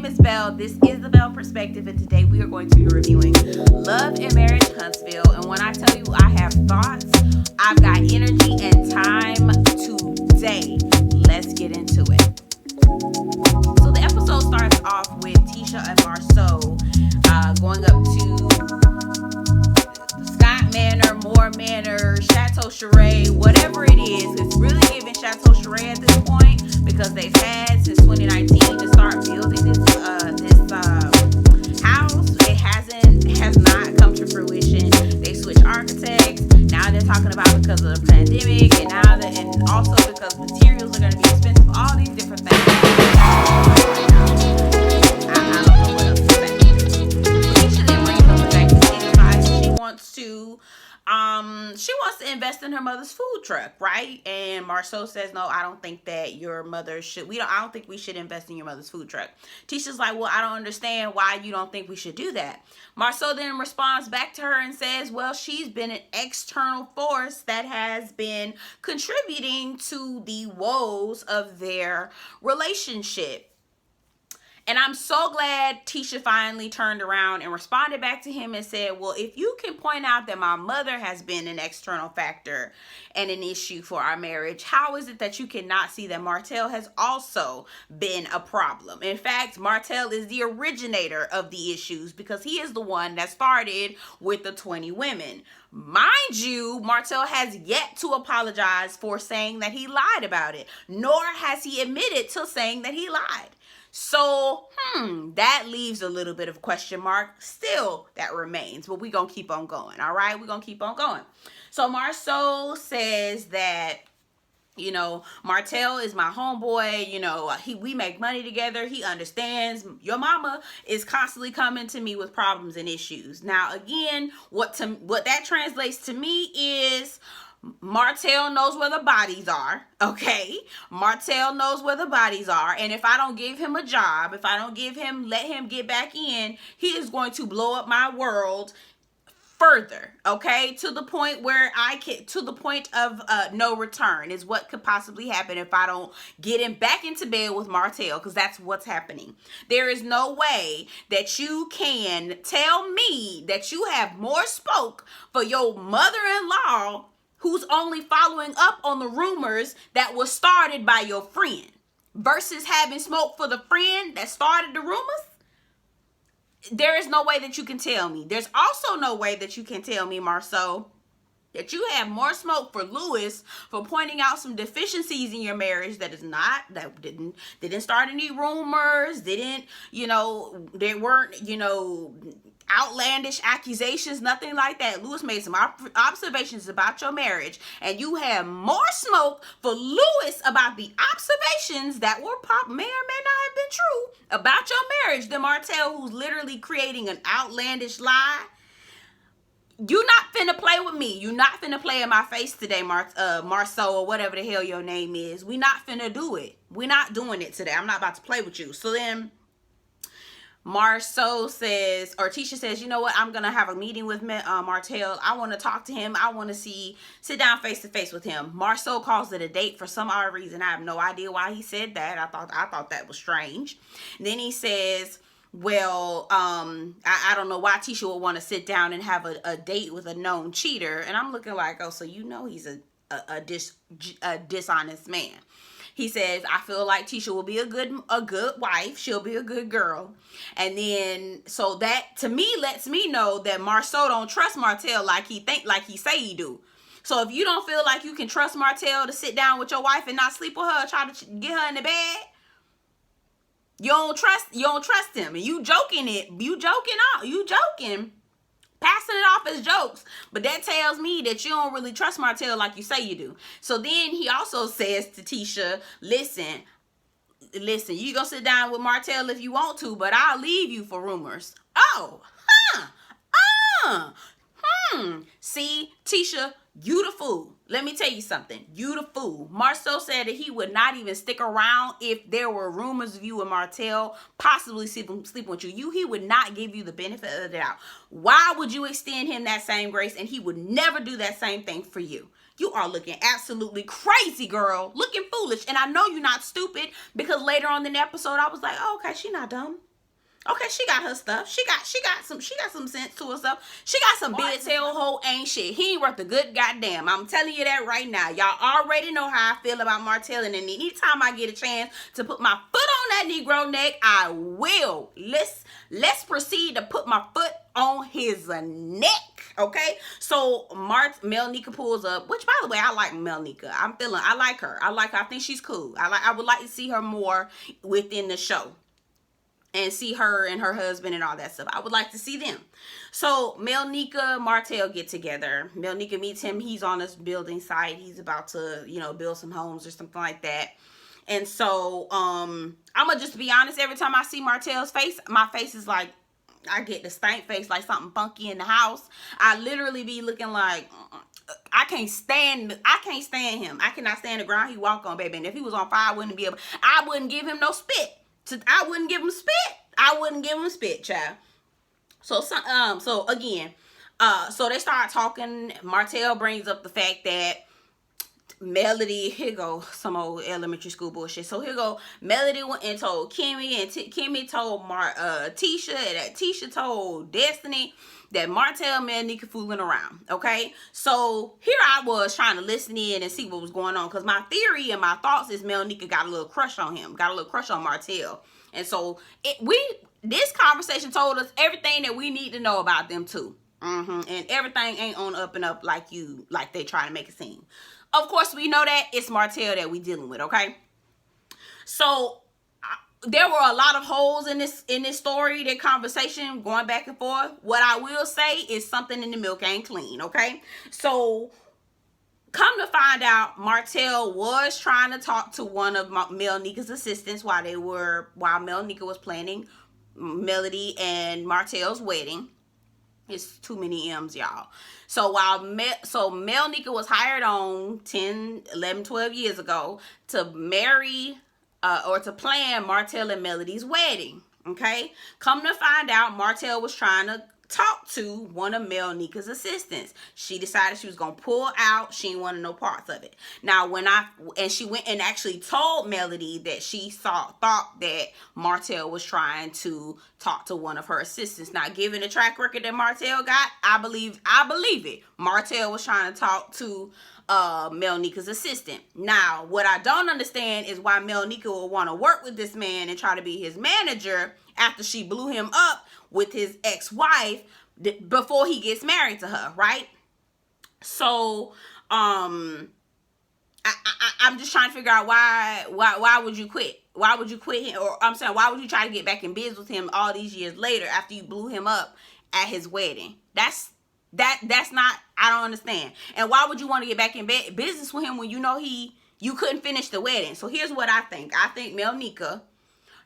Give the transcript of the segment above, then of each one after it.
is Belle. This is the Belle Perspective, and today we are going to be reviewing Love and Marriage Huntsville. And when I tell you I have thoughts, I've got energy and time today. Let's get into it. So the episode starts off with Tisha and Marceau going up to Scott Manor, Moore Manor, Chateau Charest, whatever it is. It's really giving Chateau Charest at this point because they've had since 2019 to start building this house. It has not come to fruition. They switched architects. Now they're talking about because of the pandemic, and also because materials are going to be expensive. All these different things. I don't know what else to say. Keisha then brings up the fact that she wants to invest in her mother's food truck, right? And Marceau says, no, I don't think that your mother should. I don't think we should invest in your mother's food truck. Tisha's like, well, I don't understand why you don't think we should do that. Marceau then responds back to her and says, well, she's been an external force that has been contributing to the woes of their relationship. And I'm so glad Tisha finally turned around and responded back to him and said, well, if you can point out that my mother has been an external factor and an issue for our marriage, how is it that you cannot see that Martell has also been a problem? In fact, Martell is the originator of the issues because he is the one that started with the 20 women. Mind you, Martell has yet to apologize for saying that he lied about it, nor has he admitted to saying that he lied. So, that leaves a little bit of a question mark. Still, that remains, but we're going to keep on going, all right? We're going to keep on going. So, Marceau says that, Martell is my homeboy. We make money together. He understands. Your mama is constantly coming to me with problems and issues. Now, again, what that translates to me is Martell knows where the bodies are, okay? Martell knows where the bodies are, and if I don't give him a job, if I don't let him get back in, he is going to blow up my world further, okay? To the point of no return is what could possibly happen if I don't get him back into bed with Martell, because that's what's happening. There is no way that you can tell me that you have more smoke for your mother-in-law who's only following up on the rumors that was started by your friend versus having smoke for the friend that started the rumors. There is no way that you can tell me. There's also no way that you can tell me, Marceau, that you have more smoke for Lewis for pointing out some deficiencies in your marriage that didn't start any rumors, there weren't, outlandish accusations, nothing like that. Lewis made some observations about your marriage, and you have more smoke for Lewis about the observations that may or may not have been true about your marriage than Martell, who's literally creating an outlandish lie. You not finna play with me. You not finna play in my face today, Marceau, or whatever the hell your name is. We not finna do it. We not doing it today. I'm not about to play with you. So then Marceau says, or Tisha says, you know what? I'm going to have a meeting with Martell. I want to talk to him. I want to sit down face to face with him. Marceau calls it a date for some odd reason. I have no idea why he said that. I thought that was strange. And then he says, well, I don't know why Tisha would want to sit down and have a date with a known cheater. And I'm looking like, oh, so he's a dishonest man. He says, I feel like Tisha will be a good wife. She'll be a good girl. And then, so that to me lets me know that Marceau don't trust Martell like he say he do. So if you don't feel like you can trust Martell to sit down with your wife and not sleep with her, try to get her in the bed, you don't trust him. And you joking, passing it off as jokes, but that tells me that you don't really trust Martell like you say you do. So then he also says to Tisha, listen, you gonna sit down with Martell if you want to, but I'll leave you for rumors. See, Tisha, you the fool. Let me tell you something. You the fool. Marceau said that he would not even stick around if there were rumors of you and Martell possibly sleeping with you. He would not give you the benefit of the doubt. Why would you extend him that same grace? And he would never do that same thing for you. You are looking absolutely crazy, girl. Looking foolish. And I know you're not stupid because later on in the episode, I was like, oh, okay, she not dumb. Okay, she got her stuff. She got some sense to herself. She got some big tail hoe ain't shit. He ain't worth a good goddamn. I'm telling you that right now. Y'all already know how I feel about Martell, and anytime I get a chance to put my foot on that Negro neck, I will. Let's proceed to put my foot on his neck. Okay, so Melnika pulls up, which by the way, I like Melnika. I like her. I think she's cool. I would like to see her more within the show and see her and her husband and all that stuff. I would like to see them. So Melnika, Martell get together. Melnika meets him. He's on this building site. He's about to, build some homes or something like that. And so I'm gonna just be honest, every time I see Martell's face, my face is like, I get the stank face, like something funky in the house. I literally be looking like, I can't stand him. I cannot stand the ground he walk on, baby. And if he was on fire, I wouldn't give him no spit. I wouldn't give him spit, child. So again, so they start talking. Martell brings up the fact that Melody, here go some old elementary school bullshit. So here go, Melody went and told Kimmy, and Kimmy told Tisha, that Tisha told Destiny that Martell and Melnika fooling around. Okay, so here I was trying to listen in and see what was going on, because my theory and my thoughts is Melnika got a little crush on him, got a little crush on Martell, and so this conversation told us everything that we need to know about them too. And everything ain't on up and up like they trying to make it seem. Of course, we know that it's Martell that we dealing with, okay? So there were a lot of holes in this story, that conversation going back and forth. What I will say is something in the milk ain't clean, okay? So come to find out, Martell was trying to talk to one of Melnika's assistants while Melnika was planning Melody and Martell's wedding. It's too many M's, y'all. So Melnika was hired on 10, 11, 12 years ago to marry or to plan Martell and Melody's wedding. Okay? Come to find out, Martell was trying to talk to one of Melnika's assistants. She decided she was gonna pull out. She didn't want no parts of it. Now, she went and actually told Melody that she thought that Martell was trying to talk to one of her assistants. Now, given the track record that Martell got, I believe it. Martell was trying to talk to Melnika's assistant. Now, what I don't understand is why Melnika will want to work with this man and try to be his manager after she blew him up with his ex-wife before he gets married to her, right? So I'm just trying to figure out why would you quit? Why would you quit him? Or I'm saying, why would you try to get back in business with him all these years later after you blew him up at his wedding? That's not, I don't understand. And why would you want to get back in business with him when you know you couldn't finish the wedding? So here's what I think. I think Melnika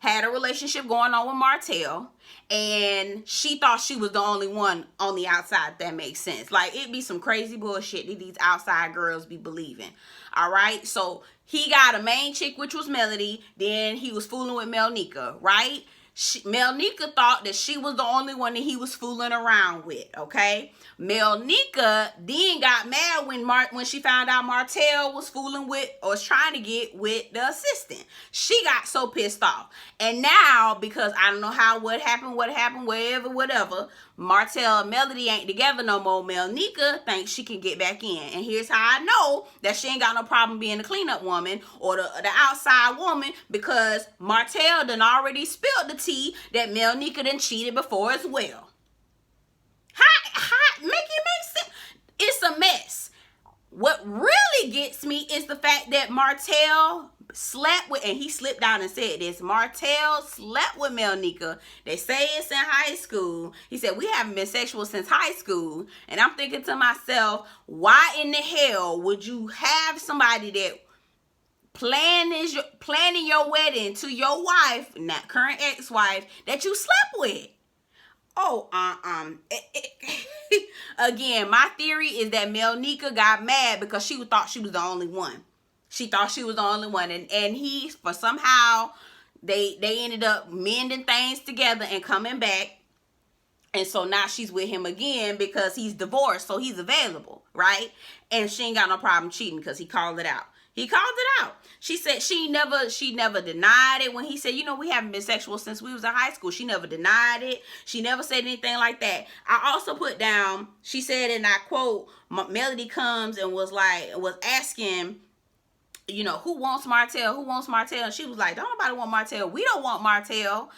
had a relationship going on with Martell, and she thought she was the only one on the outside, if that makes sense. Like, it'd be some crazy bullshit that these outside girls be believing. All right? So he got a main chick, which was Melody. Then he was fooling with Melnika, right? Melnika thought that she was the only one that he was fooling around with, okay? Melnika then got mad when she found out Martell was fooling with, or was trying to get with, the assistant. She got so pissed off. And now, because I don't know what happened, whatever, Martell and Melody ain't together no more, Melnika thinks she can get back in. And here's how I know that she ain't got no problem being the cleanup woman or the outside woman, because Martell done already spilled the tea that Melnika done cheated before as well. Make it make sense. It's a mess. What really gets me is the fact that Martell slept with, and he slipped down and said this, Martell slept with Melnika. They say it's in high school. He said, we haven't been sexual since high school. And I'm thinking to myself, why in the hell would you have somebody that planning your wedding to your wife, not current ex-wife, that you slept with? Again, my theory is that Melnika got mad because she thought she was the only one. She thought she was the only one. And he, for somehow, they ended up mending things together and coming back. And so now she's with him again because he's divorced, so he's available, right? And she ain't got no problem cheating because he called it out. He called it out. She said she never denied it when he said, we haven't been sexual since we was in high school. She never denied it. She never said anything like that. I also put down, she said, and I quote, Melody comes and was asking, who wants Martell? Who wants Martell? And she was like, don't nobody want Martell. We don't want Martell.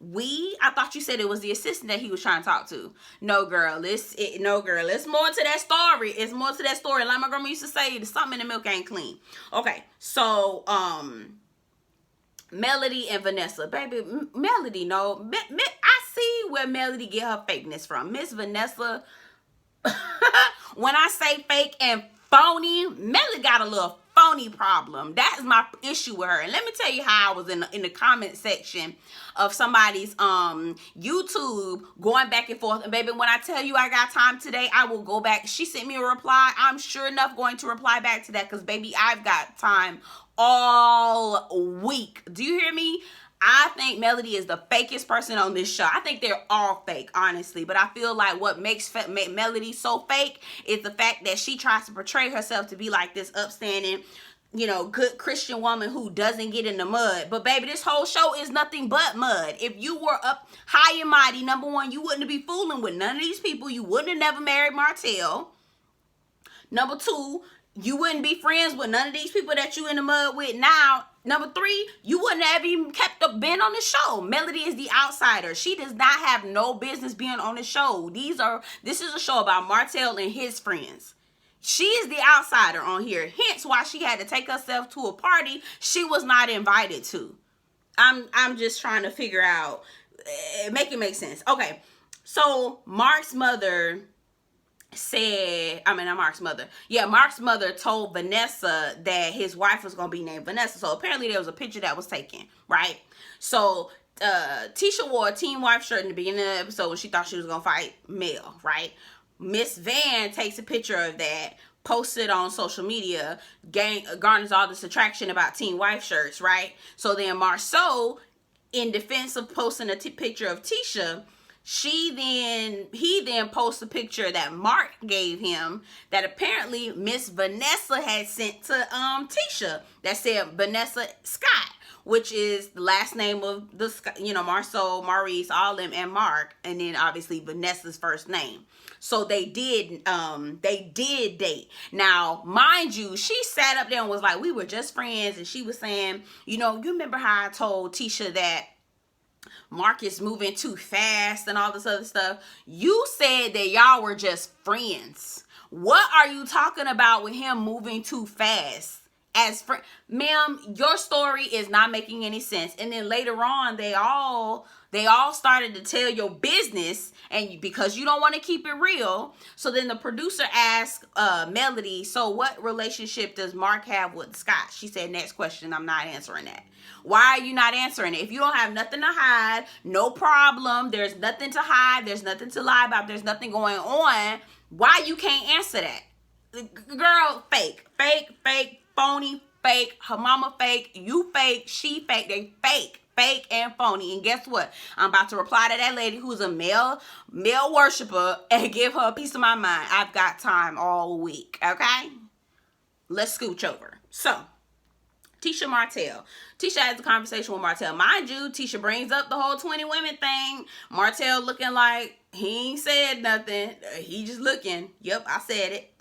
I thought you said it was the assistant that he was trying to talk to. No, girl. It's more to that story. It's more to that story. Like my grandma used to say, something in the milk ain't clean. Okay, so Melody and Vanessa, baby, Melody, no, I see where Melody get her fakeness from. Miss Vanessa, when I say fake and phony, Melody got a little phony problem. That is my issue with her. And let me tell you how I was in the comment section of somebody's YouTube going back and forth. And baby, when I tell you I got time today, I will go back. She sent me a reply. I'm sure enough going to reply back to that because baby, I've got time all week. Do you hear me? I think Melody is the fakest person on this show. I think they're all fake, honestly. But I feel like what makes Melody so fake is the fact that she tries to portray herself to be like this upstanding, good Christian woman who doesn't get in the mud. But baby, this whole show is nothing but mud. If you were up high and mighty, number one, you wouldn't be fooling with none of these people. You wouldn't have never married Martell. Number two, you wouldn't be friends with none of these people that you in the mud with now. Number three, you wouldn't have even been on the show. Melody is the outsider. She does not have no business being on the show. This is a show about Martell and his friends. She is the outsider on here. Hence why she had to take herself to a party she was not invited to. I'm just trying to figure out, make it make sense. Okay, so Mark's mother said, Mark's mother told Vanessa that his wife was going to be named Vanessa. So apparently there was a picture that was taken, right? So Tisha wore a Teen Wife shirt in the beginning of the episode when she thought she was going to fight Mel, right? Miss Van takes a picture of that, posts it on social media, garners all this attraction about Teen Wife shirts, right? So then Marceau, in defense of posting a picture of Tisha, he then posts a picture that Mark gave him that apparently Miss Vanessa had sent to Tisha that said Vanessa Scott, which is the last name of the Marceau, Maurice, all of them, and Mark, and then obviously Vanessa's first name. So they did date. Now, mind you, she sat up there and was like, we were just friends, and she was saying, you remember how I told Tisha that Mark is moving too fast and all this other stuff. You said that y'all were just friends. What are you talking about with him moving too fast? Ma'am, your story is not making any sense. And then later on, they all started to tell your business, and because you don't want to keep it real. So then the producer asked Melody, so what relationship does Mark have with Scott? She said, next question, I'm not answering that. Why are you not answering it? If you don't have nothing to hide, no problem. There's nothing to hide. There's nothing to lie about. There's nothing going on. Why you can't answer that? Girl, fake, phony, fake. Her mama fake. You fake. She fake. They fake and phony. And guess what? I'm about to reply to that lady who's a male worshiper and give her a piece of my mind. I've got time all week. Okay? Let's scooch over. So, Tisha Martell. Tisha has a conversation with Martell. Mind you, Tisha brings up the whole 20 women thing. Martell looking like he ain't said nothing. He just looking. Yep, I said it.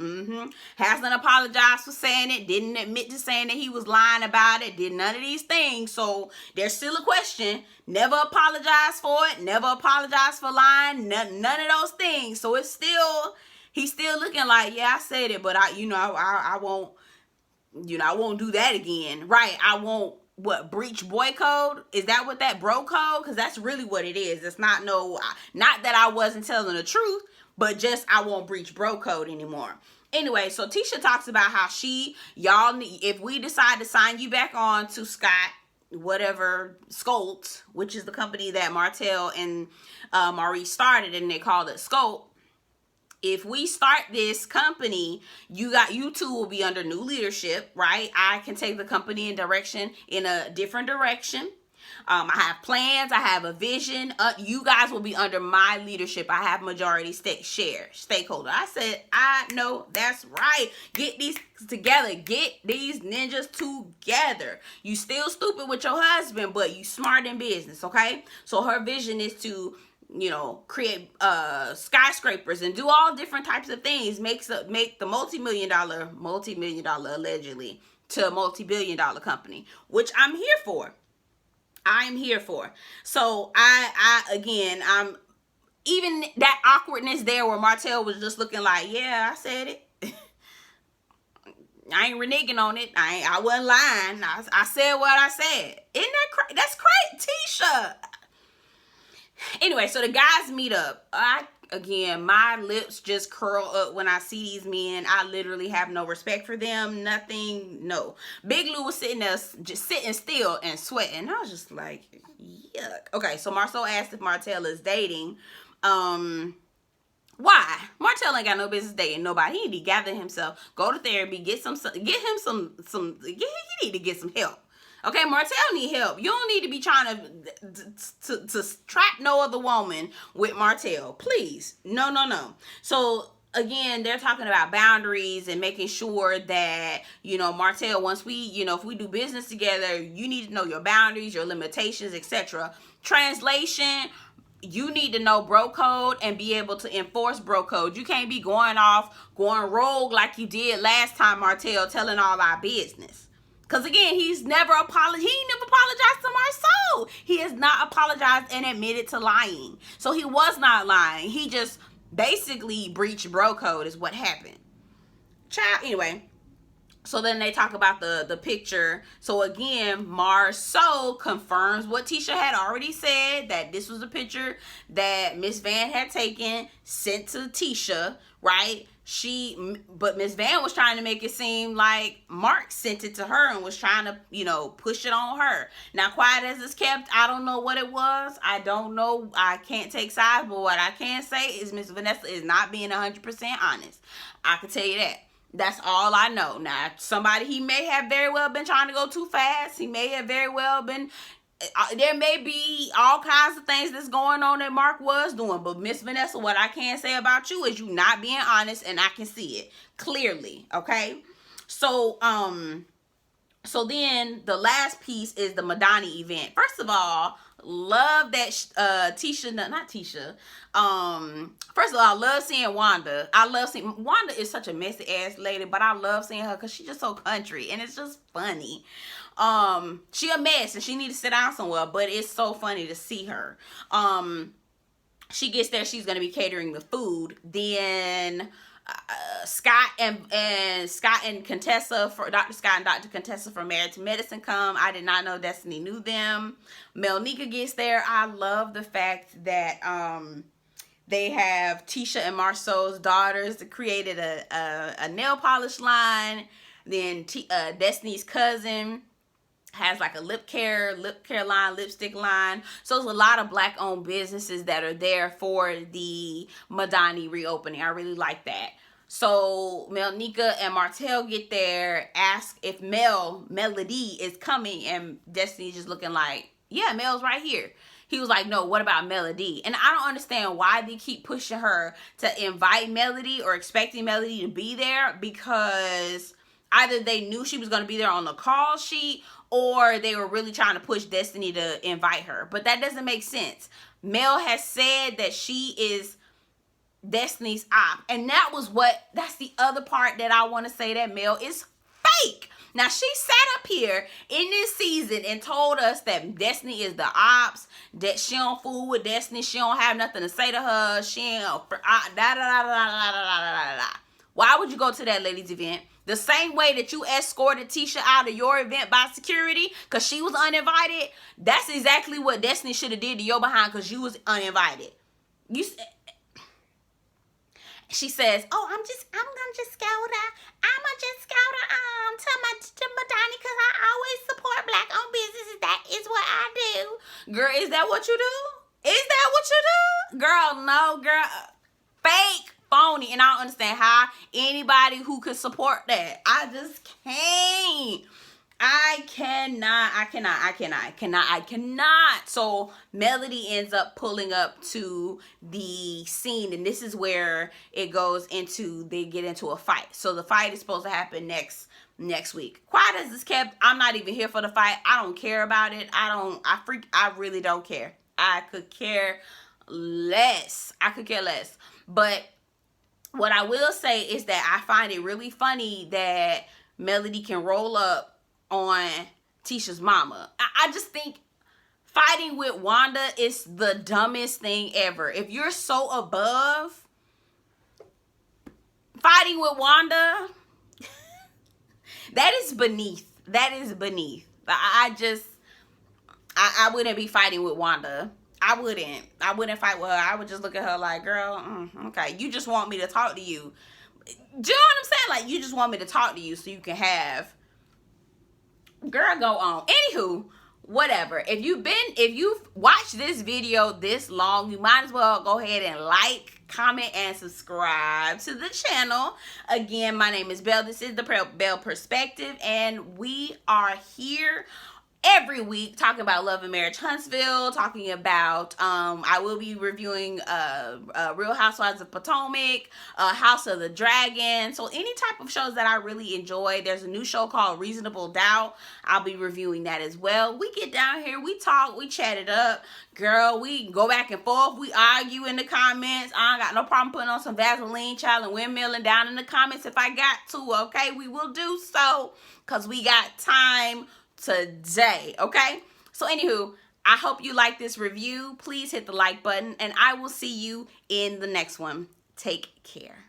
Hasn't apologized for saying it. Didn't admit to saying that he was lying about it. Did none of these things. So there's still a question. Never apologized for it. Never apologized for lying. None of those things. So it's still, he's still looking like, yeah, I said it, but I won't. I won't do that again. Right. I won't, breach boy code? Is that what that bro code? Because that's really what it is. It's not not that I wasn't telling the truth, but just I won't breach bro code anymore. Anyway, so Tisha talks about how if we decide to sign you back on to Scott, whatever, Scolt, which is the company that Martell and Maurice started, and they called it Scolt. If we start this company, you two will be under new leadership, right? I can take the company in a different direction. I have plans. I have a vision. You guys will be under my leadership. I have majority stakeholder. I said, I know that's right. Get these together. Get these ninjas together. You still stupid with your husband, but you smart in business, okay? So her vision is to, you know, create skyscrapers and do all different types of things. Make the multi-million dollar allegedly to a multi-billion-dollar company, which I'm here for. I'm here for. So I'm even that awkwardness there where Martell was just looking like, yeah, I said it. I ain't reneging on it. I wasn't lying. I said what I said. Isn't that that's crazy, Tisha? Anyway, so the guys meet up. Again, my lips just curl up when I see these men. I literally have no respect for them. Nothing. No. Big Lou was sitting there, just sitting still and sweating. I was just like, yuck. Okay, so Marceau asked if Martell is dating. Why? Martell ain't got no business dating nobody. He need to gather himself, go to therapy, he need to get some help. Okay, Martell need help. You don't need to be trying to trap no other woman with Martell. Please. No. So, again, they're talking about boundaries and making sure that, you know, Martell, once we, you know, if we do business together, you need to know your boundaries, your limitations, etc. Translation, you need to know bro code and be able to enforce bro code. You can't be going rogue like you did last time, Martell, telling all our business. Because, again, he's never apologized to Marceau. He has not apologized and admitted to lying. So he was not lying. He just basically breached bro code is what happened. Child, anyway. So then they talk about the picture. So, again, Marceau confirms what Tisha had already said, that this was a picture that Miss Van had taken, sent to Tisha, right? But Miss Van was trying to make it seem like Mark sent it to her and was trying to, you know, push it on her. Now, quiet as it's kept, I don't know what it was. I don't know. I can't take sides, but what I can say is Miss Vanessa is not being 100% honest. I can tell you that. That's all I know. Now, somebody, he may have very well been trying to go too fast. He may have very well been... there may be all kinds of things that's going on that Mark was doing, but Miss Vanessa, what I can say about you is you not being honest, and I can see it clearly. Okay, so then the last piece is the Madani event. First of all, love that first of all, I love seeing Wanda. Wanda is such a messy ass lady, but I love seeing her because she's just so country and it's just funny. She a mess and she need to sit down somewhere, but it's so funny to see her. She gets there, she's gonna be catering the food. Then Scott and Contessa, for Dr. Scott and Dr. Contessa from Married to Medicine come. I did not know Destiny knew them. Melnika gets there. I love the fact that they have Tisha and Marceau's daughters that created a nail polish line. Then Destiny's cousin has like a lip care line, lipstick line. So there's a lot of black owned businesses that are there for the Madani reopening. I really like that. So Melnika and Martell get there, ask if Melody is coming, and Destiny's just looking like, yeah, Mel's right here. He was like, no, what about Melody? And I don't understand why they keep pushing her to invite Melody or expecting Melody to be there, because either they knew she was going to be there on the call sheet or they were really trying to push Destiny to invite her. But that doesn't make sense. Mel has said that she is Destiny's op. And that's the other part that I want to say, that Mel is fake. Now, she sat up here in this season and told us that Destiny is the ops, that she don't fool with Destiny, she don't have nothing to say to her, she ain't Why would you go to that ladies' event? The same way that you escorted Tisha out of your event by security because she was uninvited, that's exactly what Destiny should have did to your behind because you was uninvited. She says, oh, I'm gonna just scout her. To Madani because I always support black owned businesses. That is what I do. Girl, is that what you do? Is that what you do? Girl, no, girl. Fake. Phony. And I don't understand how anybody who could support that. I just can't. I cannot. So Melody ends up pulling up to the scene, and this is where it goes into, they get into a fight. So the fight is supposed to happen next week. Quiet as it's kept, I'm not even here for the fight. I don't care about it. I really don't care. I could care less. But what I will say is that I find it really funny that Melody can roll up on Tisha's mama. I just think fighting with Wanda is the dumbest thing ever. If you're so above fighting with Wanda, that is beneath. I wouldn't be fighting with Wanda. I wouldn't fight with her. I would just look at her like, girl, okay, you just want me to talk to you. Do you know what I'm saying? Like, you just want me to talk to you so you can have, girl, go on. Anywho, whatever. If you've watched this video this long, you might as well go ahead and like, comment, and subscribe to the channel. Again, my name is Belle. This is the Belle Perspective, and we are here every week talking about Love and Marriage Huntsville, talking about I will be reviewing Real Housewives of Potomac, House of the Dragon. So any type of shows that I really enjoy. There's a new show called Reasonable Doubt. I'll be reviewing that as well. We get down here, we talk, we chat it up. Girl, we go back and forth, we argue in the comments. I ain't got no problem putting on some Vaseline, child, and windmilling down in the comments if I got to, okay? We will do so because we got time today, okay? So anywho, I hope you like this review. Please hit the like button, and I will see you in the next one. Take care.